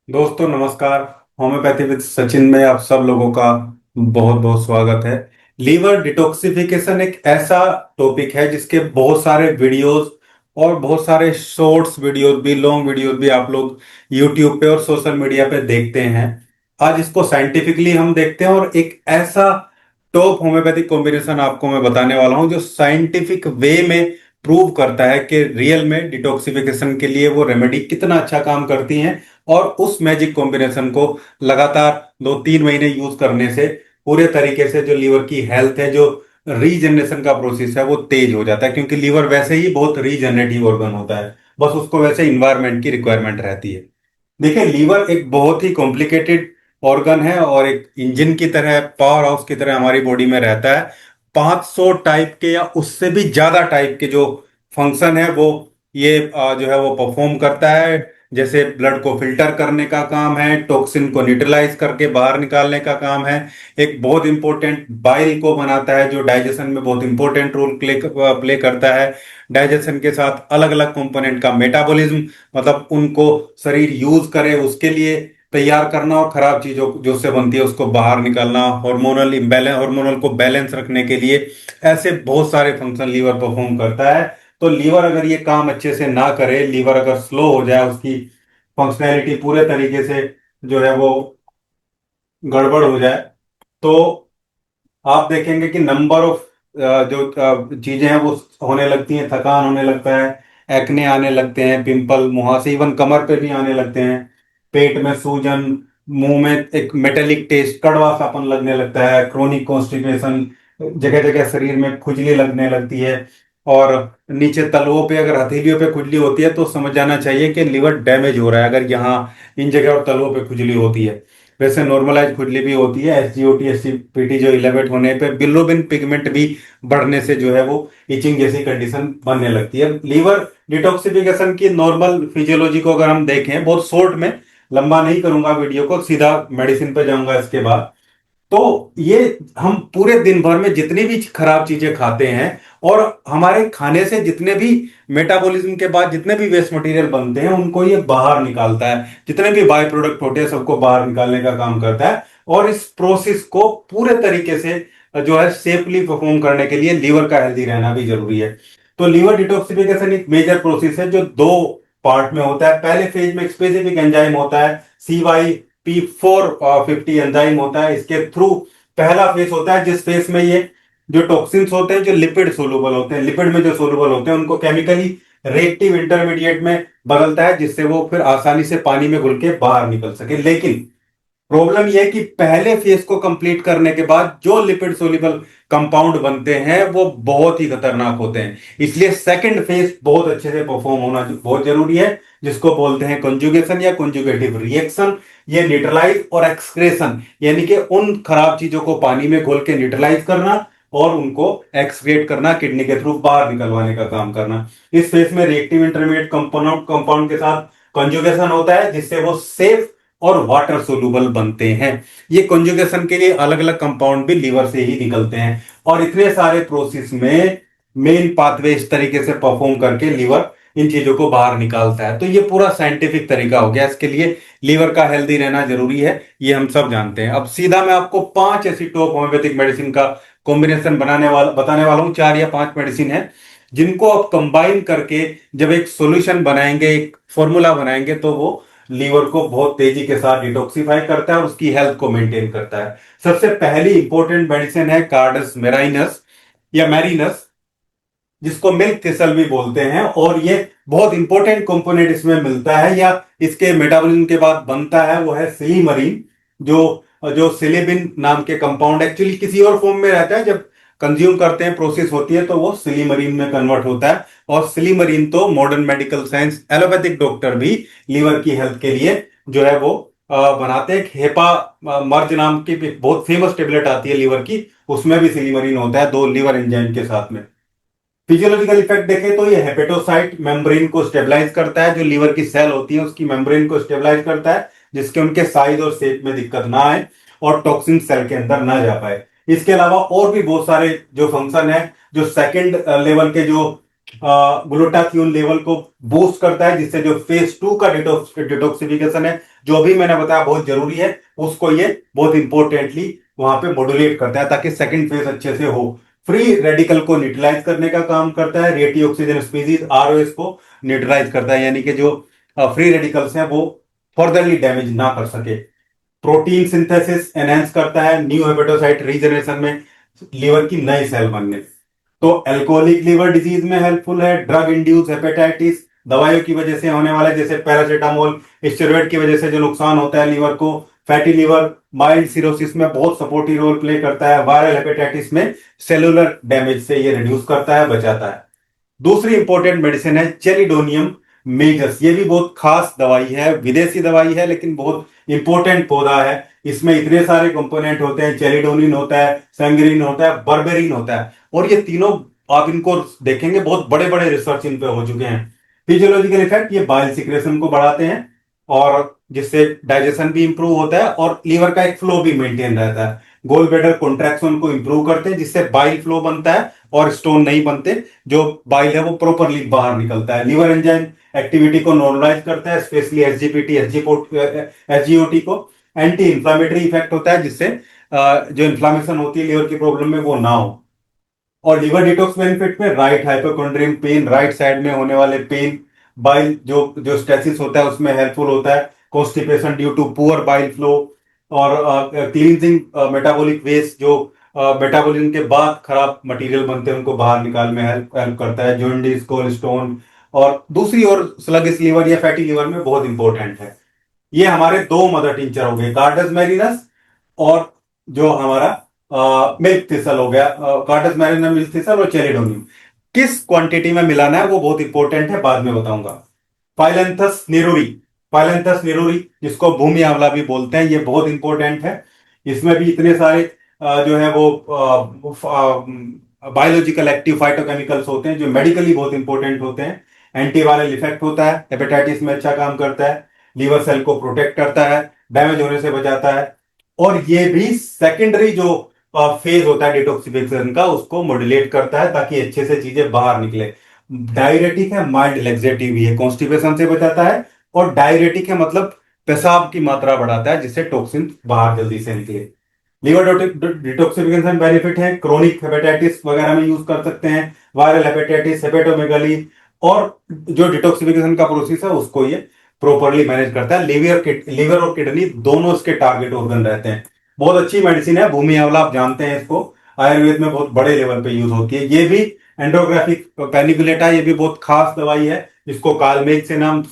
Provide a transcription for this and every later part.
दोस्तों नमस्कार। Homeopathy with Sachin में आप सब लोगों का बहुत बहुत स्वागत है। लीवर डिटॉक्सिफिकेशन एक ऐसा टॉपिक है जिसके बहुत सारे वीडियोस और बहुत सारे शॉर्ट्स वीडियोस भी, लॉन्ग वीडियोस भी आप लोग यूट्यूब पे और सोशल मीडिया पे देखते हैं। आज इसको साइंटिफिकली हम देखते हैं और एक ऐसा टॉप होम्योपैथिक कॉम्बिनेशन आपको मैं बताने वाला हूं जो साइंटिफिक वे में प्रूव करता है कि रियल में डिटॉक्सिफिकेशन के लिए वो रेमेडी कितना अच्छा काम करती हैं। और उस मैजिक कॉम्बिनेशन को लगातार 2-3 महीने यूज करने से पूरे तरीके से जो लीवर की हेल्थ है, जो रीजनरेशन का प्रोसेस है, वो तेज हो जाता है, क्योंकि लीवर वैसे ही बहुत रीजनरेटिव ऑर्गन होता है। बस उसको वैसे इन्वायरमेंट की रिक्वायरमेंट रहती है। देखिए, लीवर एक बहुत ही कॉम्प्लिकेटेड ऑर्गन है और एक इंजन की तरह, पावर हाउस की तरह हमारी बॉडी में रहता है। 500 टाइप के या उससे भी ज्यादा टाइप के जो फंक्शन है वो ये जो है वो परफॉर्म करता है। जैसे ब्लड को फिल्टर करने का काम है, टॉक्सिन को न्यूट्रलाइज करके बाहर निकालने का काम है। एक बहुत इंपॉर्टेंट बाइल को बनाता है जो डाइजेशन में बहुत इंपॉर्टेंट रोल प्ले करता है। डाइजेशन के साथ अलग अलग कंपोनेंट का मेटाबॉलिज्म, मतलब उनको शरीर यूज करे उसके लिए तैयार करना, और खराब चीजों जो से बनती है उसको बाहर निकालना, हार्मोनल इम्बैलेंस, हार्मोनल को बैलेंस रखने के लिए ऐसे बहुत सारे फंक्शन लीवर परफॉर्म करता है। तो लीवर अगर ये काम अच्छे से ना करे, लीवर अगर स्लो हो जाए, उसकी फंक्शनैलिटी पूरे तरीके से जो है वो गड़बड़ हो जाए, तो आप देखेंगे कि नंबर ऑफ जो चीजें हैं वो होने लगती हैं। थकान होने लगता है, एक्ने आने लगते हैं, पिंपल, मुहासे, इवन कमर पे भी आने लगते हैं। पेट में सूजन, मुंह में एक मेटेलिक टेस्ट, कड़वा सापन लगने लगता है, क्रोनिक कॉन्स्टिपेशन, जगह जगह शरीर में खुजली लगने लगती है। और नीचे तलवों पे, अगर हथेलियों पे खुजली होती है तो समझ जाना चाहिए कि लिवर डैमेज हो रहा है, अगर यहाँ इन जगह और तलवों पे खुजली होती है। वैसे नॉर्मलाइज खुजली भी होती है, एसजीओटी, एसजीपीटी जो इलेवेट होने पे बिलोबिन पिगमेंट भी बढ़ने से जो है वो इचिंग जैसी कंडीशन बनने लगती है। लीवर डिटॉक्सिफिकेशन की नॉर्मल फिजियोलॉजी को अगर हम देखें बहुत शॉर्ट में, लंबा नहीं करूंगा वीडियो को, सीधा मेडिसिन पे जाऊंगा इसके बाद। तो ये हम पूरे दिन भर में जितनी भी खराब चीजें खाते हैं और हमारे खाने से जितने भी मेटाबॉलिज्म के बाद जितने भी वेस्ट मटेरियल बनते हैं उनको ये बाहर निकालता है। जितने भी बाय प्रोडक्ट होते हैं सबको बाहर निकालने का काम करता है। और इस प्रोसेस को पूरे तरीके से जो है सेफली परफॉर्म करने के लिए लीवर का हेल्दी रहना भी जरूरी है। तो लीवर डिटॉक्सिफिकेशन एक मेजर प्रोसेस है जो दो पार्ट में होता है। पहले फेज में एक स्पेसिफिक एंजाइम होता है, CYP450 एंजाइम होता है। इसके थ्रू पहला फेज होता है जिस फेज में ये जो टॉक्सिन्स होते हैं, जो लिपिड सोलुबल होते हैं, लिपिड में जो सोलुबल होते हैं, उनको केमिकली रिएक्टिव इंटरमीडिएट में बदलता है, जिससे वो फिर आसानी से पानी में घुल के बाहर निकल सके। लेकिन प्रॉब्लम यह है कि पहले फेज को कंप्लीट करने के बाद जो लिपिड सोल्यूबल कंपाउंड बनते हैं वो बहुत ही खतरनाक होते हैं। इसलिए सेकंड फेज बहुत अच्छे से परफॉर्म होना बहुत जरूरी है, जिसको बोलते हैं कंजुगेशन या कंजुगेटिव रिएक्शन। ये न्यूट्रलाइज और एक्सक्रेशन, यानी कि उन खराब चीजों को पानी में घोल के न्यूट्रलाइज करना और उनको एक्सक्रेट करना, किडनी के थ्रू बाहर निकलवाने का काम करना। इस फेज में रिएक्टिव इंटरमीडिएट कंपाउंड कंपाउंड के साथ कंजुगेशन होता है, जिससे वो सेफ और वाटर सोलुबल बनते हैं। ये कंजुगेशन के लिए अलग अलग कंपाउंड भी लीवर से ही निकलते हैं। और इतने सारे प्रोसेस में मेन पाथवे इस तरीके से परफॉर्म करके लीवर इन चीजों को बाहर निकालता है। तो ये पूरा साइंटिफिक तरीका हो गया। इसके लिए लीवर का हेल्दी रहना जरूरी है, ये हम सब जानते हैं। अब सीधा मैं आपको 5 ऐसी टॉप होम्योपैथिक मेडिसिन का कॉम्बिनेशन बताने वाला हूं। 4 या 5 मेडिसिन है जिनको आप कंबाइन करके जब एक सॉल्यूशन बनाएंगे, एक फॉर्मूला बनाएंगे, तो वो लीवर को बहुत तेजी के साथ डिटॉक्सिफाई करता है और उसकी हेल्थ को मेंटेन करता है। सबसे पहली इंपॉर्टेंट मेडिसिन है कार्डस मेराइनस या मैरिनस, जिसको मिल्क थिसल भी बोलते हैं। और ये बहुत इंपॉर्टेंट कंपोनेंट इसमें मिलता है या इसके मेटाबॉलिज्म के बाद बनता है, वो है सिलीमरीन। जो जो सिलिबिन नाम के कंपाउंड एक्चुअली किसी और फॉर्म में रहता है, जब कंज्यूम करते हैं, प्रोसेस होती है, तो वो सिलीमरीन में कन्वर्ट होता है। और सिलीमरीन तो modern medical science allopathic doctor भी लीवर की हेल्थ के लिए जो है वो बनाते हैं। हेपा मर्ज नाम की भी बहुत फेमस टेबलेट आती है लीवर की, उसमें भी सिलीमरीन होता है, दो लीवर एंजाइम के साथ में। फिजियोलॉजिकल इफेक्ट देखें तो ये हेपेटोसाइट मेम्ब्रेन को स्टेबलाइज करता है, जो लीवर की सेल होती है उसकी मेम्ब्रेन को स्टेबलाइज करता है, जिसके उनके साइज और शेप में दिक्कत ना आए और टॉक्सिन सेल के अंदर ना जा पाए। इसके अलावा और भी बहुत सारे जो फंक्शन है, जो सेकंड लेवल के जो ग्लूटाथियोन लेवल को बूस्ट करता है, जिससे जो फेज 2 का डिटॉक्सिफिकेशन है, जो भी मैंने बताया बहुत जरूरी है, उसको ये बहुत इंपॉर्टेंटली वहां पे मॉड्यूलेट करता है, ताकि सेकंड फेज अच्छे से हो। फ्री रेडिकल को न्यूट्रलाइज करने का काम करता है, रिएक्टिव ऑक्सीजन स्पीसीज आरओएस को न्यूट्रलाइज करता है, यानी कि जो फ्री रेडिकल्स हैं वो फर्दरली डैमेज ना कर सके। प्रोटीन सिंथेसिस एनहेंस करता है न्यू हेपेटोसाइट रीजनरेशन में, लीवर की नई सेल बनने। तो अल्कोहलिक लीवर डिजीज में हेल्पफुल है। ड्रग इंड्यूस हेपेटाइटिस, दवाइयों की वजह से होने वाले, जैसे पैरासीटामोल, स्टेरॉइड की वजह से जो नुकसान होता है लीवर को। फैटी लीवर माइल्ड सिरोसिस में बहुत सपोर्टिव रोल प्ले करता है। वायरल हेपेटाइटिस में सेलुलर डैमेज से ये रिड्यूस करता है, बचाता है। दूसरी इंपॉर्टेंट मेडिसिन है चेलिडोनियम मेजस। ये भी बहुत खास दवाई है, विदेशी दवाई है, लेकिन बहुत इंपॉर्टेंट पौधा है। इसमें इतने सारे कंपोनेंट होते हैं, चेलिडोनिन होता है, संगरीन होता है, बर्बेरिन होता है, और ये तीनों आप इनको देखेंगे बहुत बड़े बड़े रिसर्च इन पे हो चुके हैं। फिजियोलॉजिकल इफेक्ट, ये बाइल सिक्रेशन को बढ़ाते हैं, और जिससे डाइजेशन भी इंप्रूव होता है और लीवर का एक फ्लो भी मेंटेन रहता है। गोल ब्लैडर कॉन्ट्रैक्शन को इंप्रूव करते हैं, जिससे बाइल फ्लो बनता है और स्टोन नहीं बनते, जो बाइल है वो प्रॉपरली बाहर निकलता है। लीवर एंजाइम एक्टिविटी को नॉर्मलाइज करता है, स्पेशली एसजीपीटी एसजीओटी को। एंटी इंफ्लामेटरी इफेक्ट होता है, जिससे जो इन्फ्लामेशन होती है लीवर की प्रॉब्लम में वो ना हो। और लिवर डिटॉक्स बेनिफिट में right hypochondrium pain, right side में होने वाले पेन, बाइल जो जो स्टेसिस होता है उसमें हेल्पफुल होता है। Constipation due to poor bile flow, और क्लींजिंग मेटाबॉलिक वेस्ट, जो मेटाबॉलिज्म के बाद खराब मटेरियल बनते हैं उनको बाहर निकालने में हेल्प हेल्प करता है। जॉन्डिस, कोलेस्ट्रॉल, और दूसरी ओर स्लगिश लीवर या फैटी लीवर में बहुत इंपॉर्टेंट है। ये हमारे दो मदर टिंचर हो गए, कार्डस मैरिनस और जो हमारा मिल्क थिसल हो गया। कार्डस मैरिनस, मिल्क थिसल और चेलिडोनियम किस क्वांटिटी में मिलाना है वो बहुत इंपॉर्टेंट है, बाद में बताऊंगा। फाइलेंथस निरूरी, फाइलेंथस निरूरी जिसको भूमि आंवला भी बोलते हैं, ये बहुत इंपॉर्टेंट है। इसमें भी इतने सारे जो है वो बायोलॉजिकल एक्टिव फाइटोकेमिकल्स होते हैं, जो मेडिकली बहुत इंपॉर्टेंट होते हैं। एंटीवायरल इफेक्ट होता है, हेपेटाइटिस में अच्छा काम करता है, लीवर सेल को प्रोटेक्ट करता है, डैमेज होने से बचाता है। और ये भी सेकेंडरी जो फेज होता है डिटॉक्सिफिकेशन का, उसको मॉड्यूलेट करता है, ताकि अच्छे से चीजें बाहर निकले। डायरेटिक है, माइल्ड लेक्सेटिव भी है, कॉन्स्टिपेशन से बचाता है। और डायरेटिक है मतलब पेशाब की मात्रा बढ़ाता है, जिससे टॉक्सिन बाहर जल्दी से निकले। लीवर डिटॉक्सिफिकेशन बेनिफिट है, क्रोनिक हेपेटाइटिस वगैरह में यूज कर सकते हैं, वायरल हेपेटाइटिस, हेपेटोमेगाली। और जो डिटॉक्सिफिकेशन का प्रोसेस है उसको ये प्रॉपरली मैनेज करता है। लीवर और किडनी दोनों इसके टारगेट ऑर्गन रहते हैं। बहुत अच्छी मेडिसिन है भूमि आंवला, आप जानते हैं इसको, आयुर्वेद में बहुत बड़े लेवल पे यूज होती है। ये भी एंड्रोग्राफिक पैनिकुलेटा, ये भी बहुत खास दवाई है, जिसको कालमेघ से नाम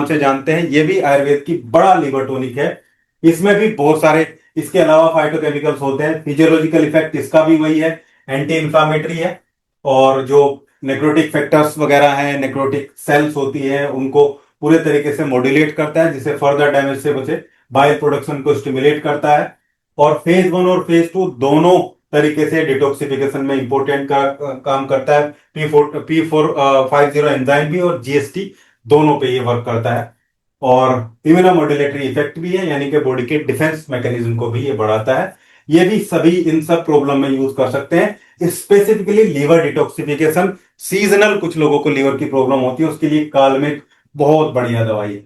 से जानते हैं। ये भी आयुर्वेद की बड़ा लीवर टॉनिक है। इसमें भी बहुत सारे इसके अलावा फाइटोकेमिकल्स होते हैं। फिजियोलॉजिकल इफेक्ट इसका भी वही है, एंटी इंफ्लामेटरी है। और जो नेक्रोटिक फैक्टर्स वगैरह हैं, नेक्रोटिक सेल्स होती हैं, उनको पूरे तरीके से मॉड्यूलेट करता है, जिससे फर्दर डैमेज से बचे। बाइल प्रोडक्शन को स्टिमुलेट करता है। और फेज 1 और फेज 2 दोनों तरीके से डिटॉक्सिफिकेशन में इंपॉर्टेंट काम करता है। P450 एंजाइम भी और जीएसटी दोनों पे ये वर्क करता है। और इम्यूनोमोड्यूलेटरी इफेक्ट भी है, यानी कि बॉडी के डिफेंस मैकेनिज्म को भी ये बढ़ाता है। ये भी सभी इन सब प्रॉब्लम में यूज कर सकते हैं। स्पेसिफिकली लीवर डिटॉक्सिफिकेशन, सीजनल कुछ लोगों को लीवर की प्रॉब्लम होती है, उसके लिए कालमेघ बहुत बढ़िया दवाई है।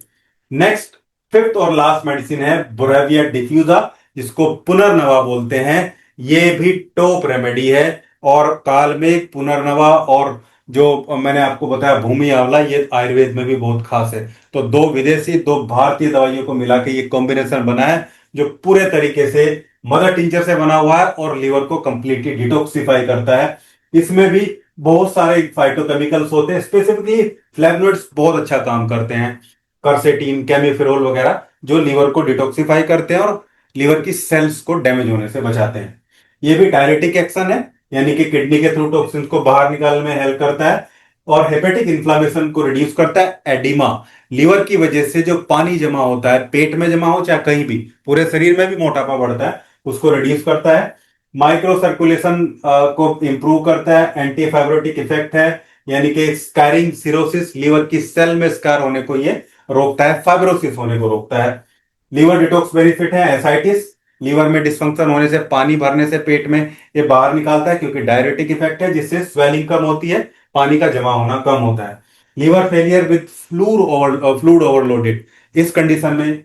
नेक्स्ट, फिफ्थ और लास्ट मेडिसिन है बोरेविया डिफ्यूजा, जिसको पुनर्नवा बोलते हैं। ये भी टॉप रेमेडी है। और कालमेघ, पुनर्नवा और जो मैंने आपको बताया भूमि आंवला, ये आयुर्वेद में भी बहुत खास है। तो दो विदेशी दो भारतीय दवाइयों को मिला के ये कॉम्बिनेशन बना है, जो पूरे तरीके से मदर टिंचर से बना हुआ है और लीवर को कंप्लीटली डिटॉक्सिफाई करता है। इसमें भी बहुत सारे फाइटोकेमिकल्स होते हैं, स्पेसिफिकली फ्लेवोनॉइड्स बहुत अच्छा काम करते हैं, कर्सेटीन, केमिफेरोल वगैरह, जो लीवर को डिटॉक्सिफाई करते हैं और लीवर की सेल्स को डैमेज होने से बचाते हैं। ये भी डायरेटिक एक्शन है, यानी कि किडनी के थ्रू टॉक्सिन्स को बाहर निकालने में हेल्प करता है। और हेपेटिक इन्फ्लामेशन को रिड्यूस करता है। एडिमा, लीवर की वजह से जो पानी जमा होता है, पेट में जमा हो चाहे कहीं भी, पूरे शरीर में भी मोटापा बढ़ता है, उसको रिड्यूस करता है। माइक्रो सर्कुलेशन को इंप्रूव करता है। एंटी फाइब्रोटिक इफेक्ट है, यानी कि स्कैरिंग सिरोसिस, लीवर की सेल में स्कार होने को ये रोकता है, फाइब्रोसिस होने को रोकता है। लीवर डिटॉक्स बेनिफिट है एसाइटिस, लीवर में डिस्फंक्शन होने से, पानी भरने से पेट में, ये बाहर निकालता है, क्योंकि डायरेटिक इफेक्ट है, जिससे स्वेलिंग कम होती है, पानी का जमा होना कम होता है। Liver failure with fluid overloaded, इस कंडीशन में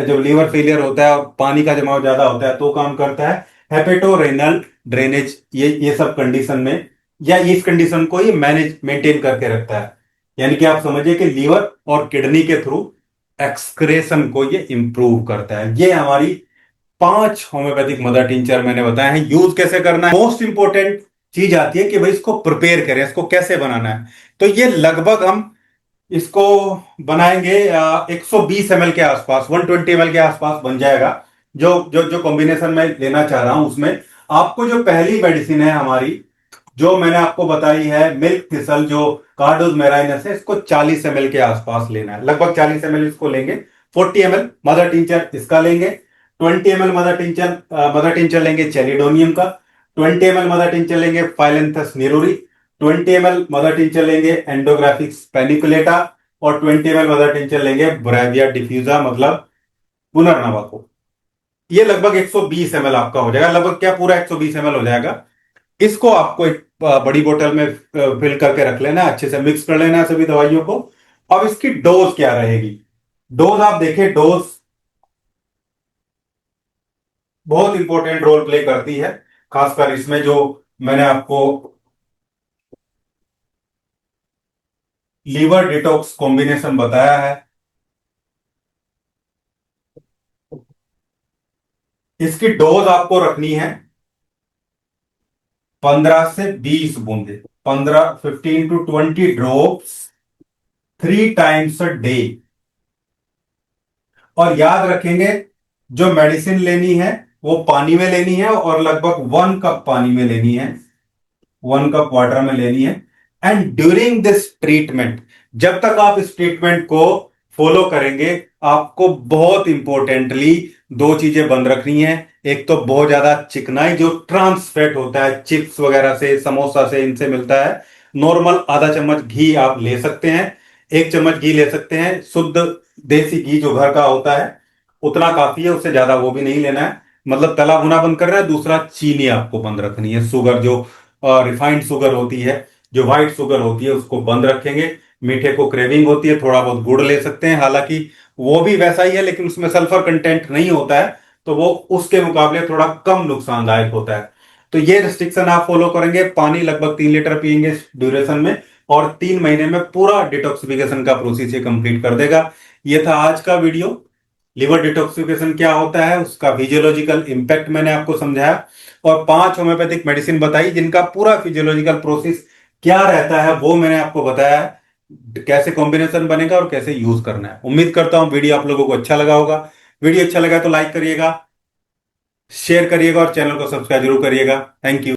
जब लीवर फेलियर होता है और पानी का जमाव ज्यादा होता है तो काम करता है हेपेटोरेनल ड्रेनेज, ये सब कंडीशन में, या इस कंडीशन को ये मैनेज मेंटेन करके रखता है। यानी कि आप समझिए कि लीवर और किडनी के थ्रू एक्सक्रेशन को ये इंप्रूव करता है। ये हमारी 5 होम्योपैथिक मदर टिंचर मैंने बताया है। यूज कैसे करना है, मोस्ट इंपॉर्टेंट चीज आती है कि भाई इसको प्रिपेयर करें, इसको कैसे बनाना है। तो ये लगभग हम इसको बनाएंगे 120 ml के आसपास, 120 ml के आसपास बन जाएगा। जो जो जो कॉम्बिनेशन मैं लेना चाह रहा हूं उसमें आपको जो पहली मेडिसिन है हमारी, जो मैंने आपको बताई है मिल्क थिसल, जो कार्डोज मेराइनस है, इसको 40 ml के आसपास लेना है, लगभग 40 ml इसको लेंगे। 40 ml मदर टिंचर इसका लेंगे। 20 ml मदर टिंचर लेंगे चेलिडोनियम का। 20 ml मदर टिंचर लेंगे फाइलेंथस निरूरी। 20 ml मदर टिंचर लेंगे एंडोग्राफिक्स पेनिकुलेटा। और 20 ml मदर टिंचर लेंगे ब्रेविया डिफ्यूजा, मतलब पुनर्नवा। ये लगभग 120 ml आपका हो जाएगा, लगभग क्या पूरा 120 ml हो जाएगा। इसको आपको एक बड़ी बोतल में फिल करके रख लेना है, अच्छे से मिक्स कर लेना है सभी दवाइयों को। अब इसकी डोज क्या रहेगी, डोज आप देखिए, डोज बहुत इंपॉर्टेंट रोल प्ले करती है, खासकर इसमें जो मैंने आपको लीवर डिटॉक्स कॉम्बिनेशन बताया है। इसकी डोज आपको रखनी है 15 से 20 बूंदे, 15 to 20 drops 3 times a day। और याद रखेंगे जो मेडिसिन लेनी है वो पानी में लेनी है, और लगभग 1 कप पानी में लेनी है, 1 कप वाटर में लेनी है। एंड ड्यूरिंग दिस ट्रीटमेंट, जब तक आप इस ट्रीटमेंट को फॉलो करेंगे, आपको बहुत इंपॉर्टेंटली 2 चीजें बंद रखनी है। एक तो बहुत ज्यादा चिकनाई, जो ट्रांस फैट होता है चिप्स वगैरह से, समोसा से, इनसे मिलता है। नॉर्मल आधा चम्मच घी आप ले सकते हैं, 1 चम्मच घी ले सकते हैं, शुद्ध देसी घी जो घर का होता है, उतना काफी है, उससे ज्यादा वो भी नहीं लेना है। मतलब तला भुना बंद कर रहा है। दूसरा, चीनी आपको बंद रखनी है, शुगर जो रिफाइंड शुगर होती है, जो व्हाइट शुगर होती है, उसको बंद रखेंगे। मीठे को क्रेविंग होती है, थोड़ा बहुत गुड़ ले सकते हैं, हालांकि वो भी वैसा ही है लेकिन उसमें सल्फर कंटेंट नहीं होता है, तो वो उसके मुकाबले थोड़ा कम नुकसानदायक होता है। तो ये रिस्ट्रिक्शन आप फॉलो करेंगे। पानी लगभग 3 लीटर पियेंगे ड्यूरेशन में, और 3 महीने में पूरा डिटॉक्सिफिकेशन का प्रोसेस ये कंप्लीट कर देगा। ये था आज का वीडियो। लिवर डिटॉक्सिफिकेशन क्या होता है, उसका फिजियोलॉजिकल इंपैक्ट मैंने आपको समझाया, और 5 होम्योपैथिक मेडिसिन बताई जिनका पूरा फिजियोलॉजिकल प्रोसेस क्या रहता है वो मैंने आपको बताया है, कैसे कॉम्बिनेशन बनेगा और कैसे यूज करना है। उम्मीद करता हूं वीडियो आप लोगों को अच्छा लगा होगा। वीडियो अच्छा लगा तो लाइक करिएगा, शेयर करिएगा और चैनल को सब्सक्राइब जरूर करिएगा। Thank you.